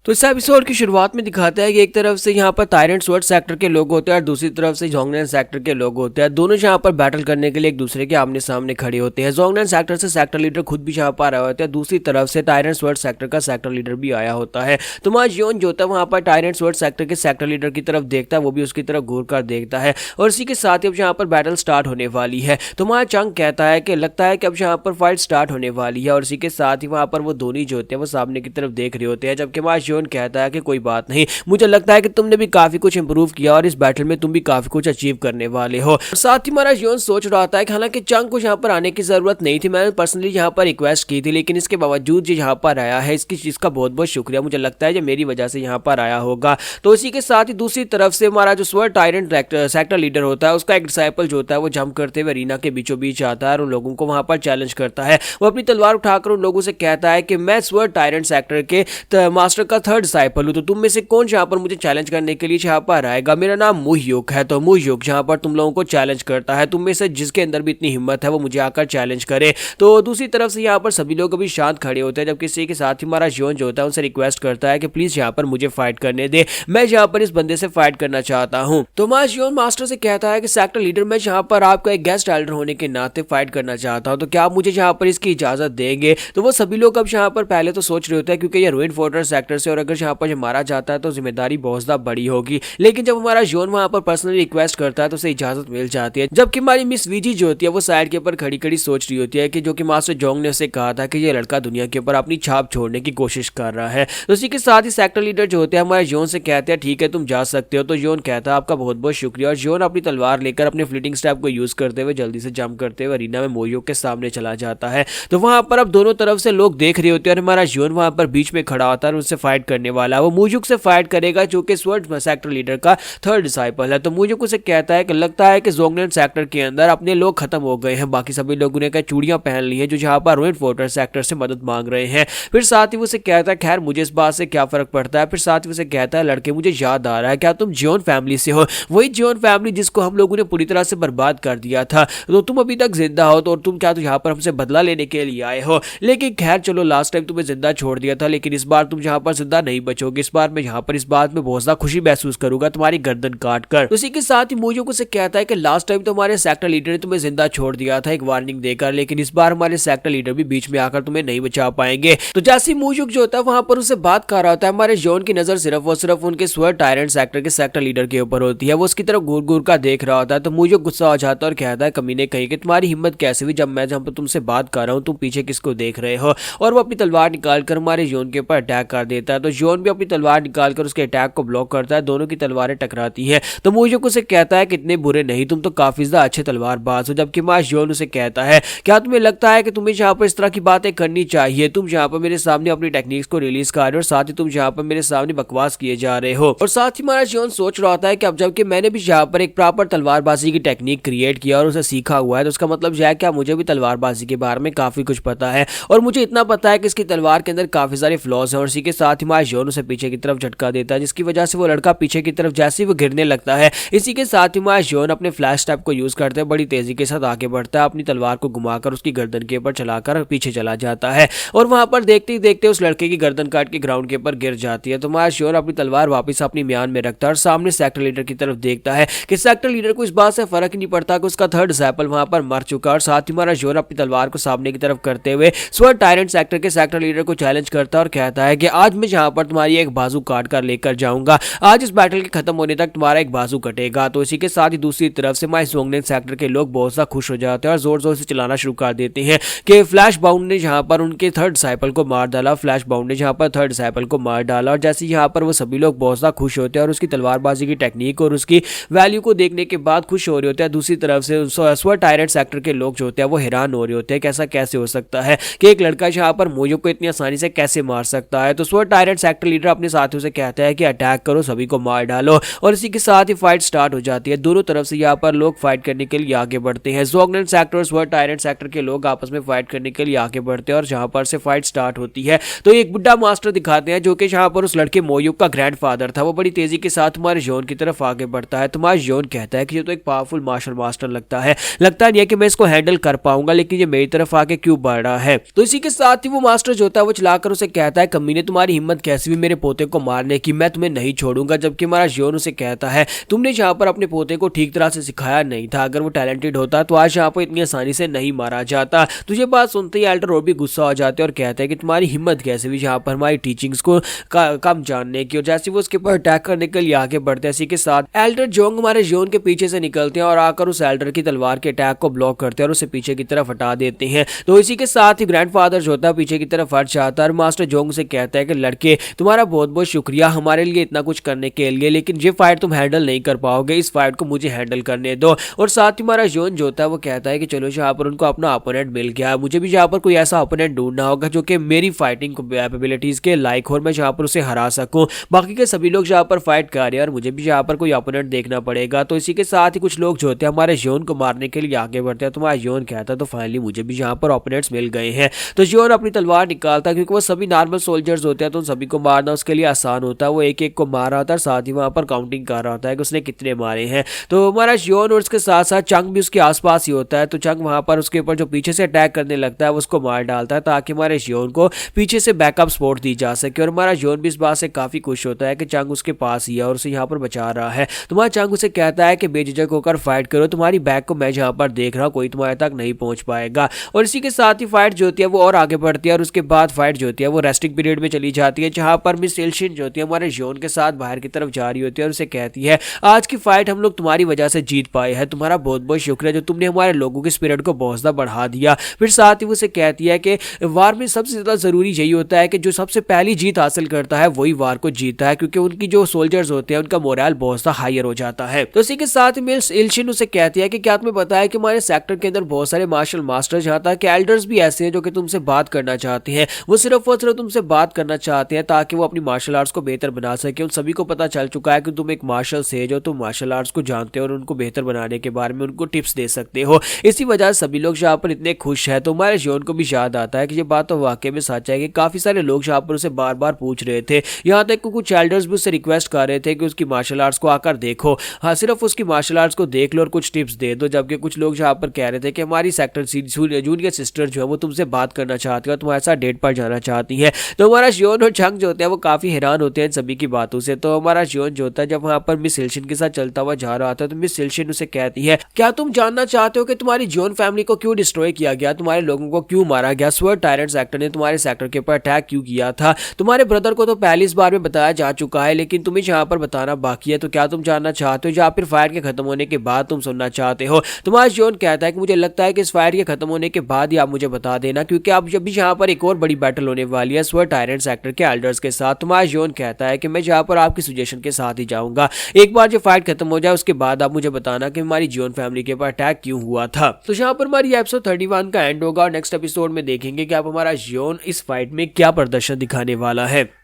तो इस एपिसोड की शुरुआत में दिखाता है कि एक तरफ से यहाँ पर टायरेंट स्वर्ड सेक्टर के लोग होते हैं और दूसरी तरफ से जोंगनान सेक्टर के लोग होते हैं। दोनों यहाँ पर बैटल करने के लिए एक दूसरे के आमने सामने खड़े होते हैं। जोंगनान सेक्टर से सेक्टर लीडर खुद भी यहाँ पर आए होते हैं, दूसरी तरफ से टायरेंट स्वर्ड सेक्टर का सेक्टर लीडर भी आया होता है। तो मां जियोन जो होता है वहाँ पर टायरेंट स्वर्ड सेक्टर के सेक्टर लीडर की तरफ देखता है, वो भी उसकी तरफ घूर कर देखता है और इसी के साथ ही अब यहाँ पर बैटल स्टार्ट होने वाली है। तो मां चंग कहता है कि लगता है कि अब यहाँ पर फाइट स्टार्ट होने वाली है और इसी के साथ ही वहाँ पर वो दोनों जो होते हैं वो सामने की तरफ देख रहे होते हैं, जबकि मां जियोन कहता है कि कोई बात नहीं, मुझे लगता है कि तुमने भी काफी कुछ इंप्रूव किया और इस बैटल में तुम भी काफी कुछ अचीव करने वाले हो। और साथ ही हमारा जियोन सोच रहा था कि हालांकि चंग को यहाँ पर आने की जरूरत नहीं थी, मैंने पर्सनली यहाँ पर रिक्वेस्ट की थी, लेकिन इसके बावजूद जो यहाँ पर आया है इसकी चीज का बहुत बहुत शुक्रिया, मुझे लगता है जो मेरी वजह से यहाँ पर आया होगा। तो इसी के साथ ही दूसरी तरफ से हमारा जो स्वर्ड टायरेंट सेक्टर लीडर होता है उसका एक डिसाइपल जो होता है वो जंप करते हुए रीना के बीचों बीच आता है और उन लोगों को वहां पर चैलेंज करता है। वो अपनी तलवार उठाकर उन लोगों से कहता है कि मैं स्वर्ड टायरेंट सेक्टर के मास्टर का थर्ड डिसाइपल हूं, तो तुम में से कौन यहाँ पर मुझे चैलेंज करने के लिए यहाँ पर आएगा। मेरा नाम मुहयुक है, तो मुहयुक यहाँ पर तुम लोगों को चैलेंज करता है, तुम में से जिसके अंदर भी इतनी हिम्मत है वो मुझे आकर चैलेंज करे। तो दूसरी तरफ से यहाँ पर सभी लोग अभी शांत खड़े होते हैं, जबकि इसी के साथ ही हमारा जियोन जो होता है उनसे रिक्वेस्ट करता है कि प्लीज यहाँ पर मुझे फाइट करने दे, मैं यहाँ पर इस बंदे से फाइट करना चाहता हूँ। तो हमारा जियोन मास्टर से कहता है कि सेक्टर लीडर मैं यहाँ पर आपका एक गेस्ट एल्डर होने के नाते फाइट करना चाहता हूँ, तो क्या आप मुझे यहाँ पर इसकी इजाजत देंगे। तो वो सभी लोग अब यहाँ पर पहले तो सोच रहे होते हैं क्योंकि ये रूइन फोर्ट्रेस सेक्टर से और अगर यहाँ पर मारा जाता है तो जिम्मेदारी बहुत ज्यादा बड़ी होगी, लेकिन जब हमारा जियोन वहां पर पर्सनली रिक्वेस्ट करता है तो उसे इजाजत मिल जाती है। जबकि हमारी मिस वीजी जो होती है वो साइड के ऊपर खड़ी खड़ी सोच रही होती है कि जो कि मास्टर जोंग ने उसे कहा था कि ये लड़का दुनिया के ऊपर अपनी छाप छोड़ने की कोशिश कर रहा है। तो इसी के साथ ही सेक्टर लीडर जो होते हैं हमारे जियोन से कहते हैं ठीक है तुम जा सकते हो। तो जियोन कहता है आपका बहुत बहुत शुक्रिया और जियोन अपनी तलवार लेकर अपने फ्लीटिंग स्टेप को यूज करते हुए जल्दी से जंप करते हुए रीना में मोहयुक के सामने चला जाता है। तो वहां पर अब दोनों तरफ से लोग देख रहे होते हैं और हमारा जियोन वहां पर बीच में खड़ा होता है और उससे फाइट करने वाला, वो मोहयुक से फाइट करेगा जो कि स्वर्ड सेक्टर लीडर का थर्ड डिसाइपल है। तो मोहयुक उसे कहता है कि लगता है कि जोंगनान सेक्टर के अंदर अपने लोग खत्म हो गए हैं, बाकी सभी लोगों ने चूड़ियां पहन ली हैं जो जहां पर रूइन फोर्ट्रेस सेक्टर से मदद मांग रहे हैं। फिर साथ ही उसे कहता है खैर मुझे इस बात से क्या फर्क पड़ता है। फिर साथ ही उसे कहता है लड़के मुझे याद आ रहा है क्या तुम जियोन फैमिली से हो, वही जियोन फैमिली जिसको हम लोगों ने पूरी तरह से बर्बाद कर दिया था, तो तुम अभी तक जिंदा हो, तो तुम क्या तो यहाँ पर हमसे बदला लेने के लिए आए हो। लेकिन खैर चलो लास्ट टाइम तुम्हें जिंदा छोड़ दिया था, लेकिन इस बार तुम यहाँ पर जिंदा नहीं बचोगे, इस बार मैं यहाँ पर इस बात में बहुत ज्यादा खुशी महसूस करूंगा तुम्हारी गर्दन काट कर। उसी के साथ ही मोहयुक उसे कहता है कि लास्ट टाइम तो हमारे सेक्टर लीडर ने तुम्हें जिंदा छोड़ दिया था एक वार्निंग देकर, लेकिन इस बार हमारे सेक्टर लीडर भी बीच में आकर तुम्हें नहीं बचा पाएंगे। तो जैसे मोहयुक जो होता है वहां पर उसे बात कर रहा होता है, हमारे जियोन की नजर सिर्फ और सिर्फ उनके स्वर्ड टायरेंट सेक्टर के सेक्टर लीडर के ऊपर होती है, वो उसकी तरफ घूर घूर का देख रहा होता है। तो मोहयुक गुस्सा हो जाता है और कहता है कमीने कहीं कि तुम्हारी हिम्मत कैसे हुई, जब मैं जहां पर तुमसे बात कर रहा हूँ तुम पीछे किसको देख रहे हो। और वो अपनी तलवार निकालकर हमारे जियोन के ऊपर अटैक कर देता है। तो जियोन भी अपनी तलवार निकालकर उसके अटैक को ब्लॉक करता है, दोनों की तलवारें टकराती हैं। तो मोहयुक उसे कहता है कितने बुरे नहीं, तुम तो काफी ज्यादा अच्छे तलवारबाज हो। जबकि मां जियोन उसे कहता है क्या तुम्हें लगता है कि तुम्हें यहाँ पर इस तरह की बातें करनी चाहिए, तुम यहाँ पर मेरे सामने अपनी टेक्निक्स को रिलीज कर रहे हो और साथ ही तुम यहाँ पर मेरे सामने बकवास किए जा रहे हो। और साथ ही हमारा जियोन सोच रहा होता है कि अब जबकि मैंने भी यहाँ पर एक प्रॉपर तलवारबाजी की टेक्निक क्रिएट किया और उसे सीखा हुआ है, तो उसका मतलब यह है क्या मुझे भी तलवारबाजी के बारे में काफी कुछ पता है और मुझे इतना पता है कि इसकी तलवार के अंदर काफी सारे फ्लॉज हैं। और इसी के साथ ही हमारा जियोन उसे पीछे की तरफ झटका देता है, जिसकी वजह से वो लड़का पीछे की तरफ जैसे ही वो गिरने लगता है, इसी के साथ ही हमारा जियोन अपने फ्लैश स्टेप को यूज करते हुए बड़ी तेजी के साथ आगे बढ़ता है, अपनी तलवार को घुमाकर उसकी गर्दन के ऊपर चलाकर पीछे चला जाता है और वहां पर देखते ही देखते उस लड़के की गर्दन काट के ग्राउंड के ऊपर गिर जाती है। तो हमारा जियोन अपनी तलवार वापस अपनी म्यान में रखता है और सामने सेक्टर लीडर की तरफ देखता है कि सेक्टर लीडर को इस बात से फर्क नहीं पड़ता कि उसका थर्ड डिसाइपल वहां पर मर चुका। और साथ ही हमारा जियोन अपनी तलवार को सामने की तरफ करते हुए स्वर्ड टायरेंट सेक्टर के सेक्टर लीडर को चैलेंज करता है और कहता है कि आज मैं यहाँ पर तुम्हारी एक बाजू काट कर लेकर जाऊंगा, आज इस बैटल के खत्म होने तक तुम्हारा एक बाजू कटेगा। तो इसी के साथ ही दूसरी तरफ से माय जोंगनान सेक्टर के लोग बहुत सा खुश हो जाते हैं और जोर जोर से चलाना शुरू कर देते हैं कि फ्लैश बाउंड ने यहाँ पर उनके थर्ड डिसाइपल को मार डाला, फ्लैश बाउंड ने यहाँ पर थर्ड डिसाइपल को मार डाला। और जैसे यहाँ पर वो सभी लोग बहुत सा खुश होते हैं और उसकी तलवारबाजी की टेक्निक और उसकी वैल्यू को देखने के बाद खुश हो रहे होते हैं। दूसरी तरफ से स्वर्ड टायरेंट सेक्टर के लोग जो होते हैं वो हैरान हो रहे होते हैं, कैसा कैसे हो सकता है कि एक लड़का यहाँ पर मोहयुक को इतनी आसानी से कैसे मार सकता है। तो स्वर्ड टायरेंट सेक्टर लीडर अपने साथियों से कहता है कि अटैक करो, सभी को मार डालो। और इसी के साथ ही फाइट स्टार्ट हो जाती है, दोनों तरफ से यहाँ पर लोग फाइट करने के लिए आगे बढ़ते हैं। जोंगनान सेक्टर और स्वर्ड टायरेंट सेक्टर के लोग आपस में फाइट करने के लिए आगे बढ़ते हैं और जहां पर से फाइट स्टार्ट होती है तो एक बुड्ढा मास्टर दिखाते हैं जो कि जहां पर उस लड़के मोहयुक का ग्रैंडफादर था, वो बड़ी तेजी के साथ हमारे जियोन की तरफ आगे बढ़ता है। तो हमारा जियोन कहता है कि ये तो एक पावरफुल मार्शल मास्टर लगता नहीं है कि मैं इसको हैंडल कर पाऊंगा, लेकिन ये मेरी तरफ आके क्यों बढ़ रहा है। तो इसी के साथ ही वो मास्टर जो होता है वो चलाकर उसे कहता है कमीने तुम्हारी हिम्मत कैसी भी मेरे पोते को मारने की, मैं तुम्हें नहीं छोड़ूंगा। जबकि हमारा जियोन उसे कहता है तुमने यहाँ पर अपने पोते को ठीक तरह से सिखाया नहीं था, अगर वो टैलेंटेड होता तो आज यहाँ पर इतनी आसानी से नहीं मारा जाता। तुझे बात सुनते ही एल्डर और भी गुस्सा हो जाते हैं और कहते हैं कि तुम्हारी हिम्मत कैसे भी यहाँ पर हमारी टीचिंग्स को कम जानने की। और जैसे वो उसके ऊपर अटैक करने के लिए आगे बढ़ते हैं, इसी के साथ एल्डर जोंग हमारे जियोन के पीछे से निकलते हैं और आकर उस एल्डर की तलवार के अटैक को ब्लॉक करते हैं और उसे पीछे की तरफ हटा देते हैं। तो इसी के साथ ही ग्रैंडफादर जो होता है पीछे की तरफ हट जाता है और मास्टर जोंग से कहता है कि लड़के तुम्हारा बहुत बहुत शुक्रिया हमारे लिए इतना कुछ करने के लिए, लेकिन ये फाइट तुम हैंडल नहीं कर पाओगे, इस फाइट को मुझे हैंडल करने दो। और साथ ही हमारा जियोन जो होता है वो कहता है कि चलो यहाँ पर उनको अपना ओपोनेंट मिल गया, मुझे भी यहाँ पर कोई ऐसा ओपोनेंट ढूंढना होगा जो कि मेरी फाइटिंग कैपेबिलिटीज के लायक हो और मैं यहाँ पर उसे हरा सकूं। बाकी के सभी लोग यहाँ पर फाइट कर रहे हैं और मुझे भी यहाँ पर कोई ओपोनेंट देखना पड़ेगा। तो इसी के साथ ही कुछ लोग जो होते हैं हमारे जियोन को मारने के लिए आगे बढ़ते हैं। तो हमारा जियोन कहता है तो फाइनली मुझे भी यहाँ पर ओपोनेंट्स मिल गए हैं। तो जियोन अपनी तलवार निकालता है क्योंकि वो सभी नॉर्मल सोल्जर्स होते हैं तो उन सभी को मारना उसके लिए आसान होता है। वो एक एक को मार रहा था और साथ ही वहाँ पर काउंटिंग कर रहा होता है कि उसने कितने मारे हैं। तो हमारा जियोन और उसके साथ साथ चंग भी उसके आसपास ही होता है। तो चंग वहाँ पर उसके ऊपर जो पीछे से अटैक करने लगता है उसको मार डालता है ताकि हमारे जियोन को पीछे से बैकअप सपोर्ट दी जा सके। और हमारा जियोन भी इस बात से काफी खुश होता है कि चंग उसके पास ही है और उसे यहाँ पर बचा रहा है। तुम्हारा चंग उसे कहता है कि बेझिझक होकर फाइट करो, तुम्हारी बैक को मैं यहाँ पर देख रहा हूँ, कोई तुम्हारे तक नहीं पहुंच पाएगा। और इसी के साथ ही फाइट जो होती है वो और आगे बढ़ती है और उसके बाद फाइट जो होती है वो रेस्टिंग पीरियड में चली जाती है, जहां पर मिस इल्शिन जो होती है हमारे जियोन के साथ बाहर की तरफ जा रही होती है और उसे कहती है आज की फाइट हम लोग तुम्हारी वजह से जीत पाए हैं, तुम्हारा बहुत बहुत शुक्रिया जो तुमने हमारे लोगों के स्पिरिट को बहुत ज्यादा बढ़ा दिया। फिर साथ ही वो उसे कहती है कि वार में सबसे ज्यादा जरूरी यही होता है कि जो सबसे पहली जीत हासिल करता है वही वार को जीता है, क्योंकि उनकी जो सोल्जर्स होते हैं उनका मोरल बहुत सा हायर हो जाता है। तो इसी के साथ ही मिस इल्शिन उसे कहती है कि क्या तुम्हें पता है कि हमारे सेक्टर के अंदर बहुत सारे मार्शल मास्टर्स यहाँ तक कि एल्डर्स भी ऐसे हैं जो कि तुमसे बात करना चाहते हैं, वो सिर्फ और सिर्फ तुमसे बात करना चाहते हैं ताकि वो अपनी मार्शल आर्ट्स को बेहतर बना सके। उन सभी को पता चल चुका है कि तुम एक मार्शल से जो तुम मार्शल आर्ट्स को जानते हो और उनको बेहतर बनाने के बारे में उनको टिप्स दे सकते हो। इसी वजह से सभी लोग यहाँ पर इतने खुश हैं। तो हमारे जियोन को भी याद आता है कि ये बात तो वाकई में सच है कि काफी सारे लोग यहाँ पर उसे बार बार पूछ रहे थे, यहाँ तक कि कुछ एल्डर्स भी उससे रिक्वेस्ट कर रहे थे कि उसकी मार्शल आर्ट्स को आकर देखो, हाँ सिर्फ उसकी मार्शल आर्ट्स को देख लो और कुछ टिप्स दे दो। जबकि कुछ लोग यहाँ पर कह रहे थे कि हमारी सेक्टर जूनियर सिस्टर जो है वो तुमसे बात करना चाहती है और तुम्हारे साथ डेट पर जाना चाहती है। तो हमारा जियोन और चंग जो होते हैं वो काफी हैरान होते हैं सभी की बातों से। तो हमारा जियोन जो होता है जब वहाँ पर मिस इल्शिन के साथ चलता हुआ जा रहा था तो मिस इल्शिन उसे कहती है क्या तुम जानना चाहते हो कि तुम्हारी जियोन फैमिली को क्यों डिस्ट्रॉय किया गया, तुम्हारे लोगों को क्यों मारा गया, स्वर्ड टायरेंट सेक्टर ने तुम्हारे सेक्टर के ऊपर अटैक क्यों किया था। तुम्हारे ब्रदर को तो पहली इस बार में बताया जा चुका है लेकिन तुम्हें यहाँ पर बताना बाकी है। तो क्या तुम जानना चाहते हो या फिर फायर के खत्म होने के बाद तुम सुनना चाहते हो। तुम्हारा जियोन कहता है कि मुझे लगता है कि इस फायर के खत्म होने के बाद ही आप मुझे बता देना, क्योंकि अब जब भी यहाँ पर एक और बड़ी बैटल होने वाली है स्वर्ड टायरेंट सेक्टर के एल्डर्स के साथ। तुम्हारा जियोन कहता है कि मैं यहाँ पर आपकी सजेशन के साथ ही जाऊंगा, एक बार जो फाइट खत्म हो जाए उसके बाद आप मुझे बताना कि हमारी जियोन फैमिली के ऊपर अटैक क्यों हुआ था। तो यहाँ पर हमारी एपिसोड 31 का एंड होगा और नेक्स्ट एपिसोड में देखेंगे कि आप हमारा जियोन इस फाइट में क्या प्रदर्शन दिखाने वाला है।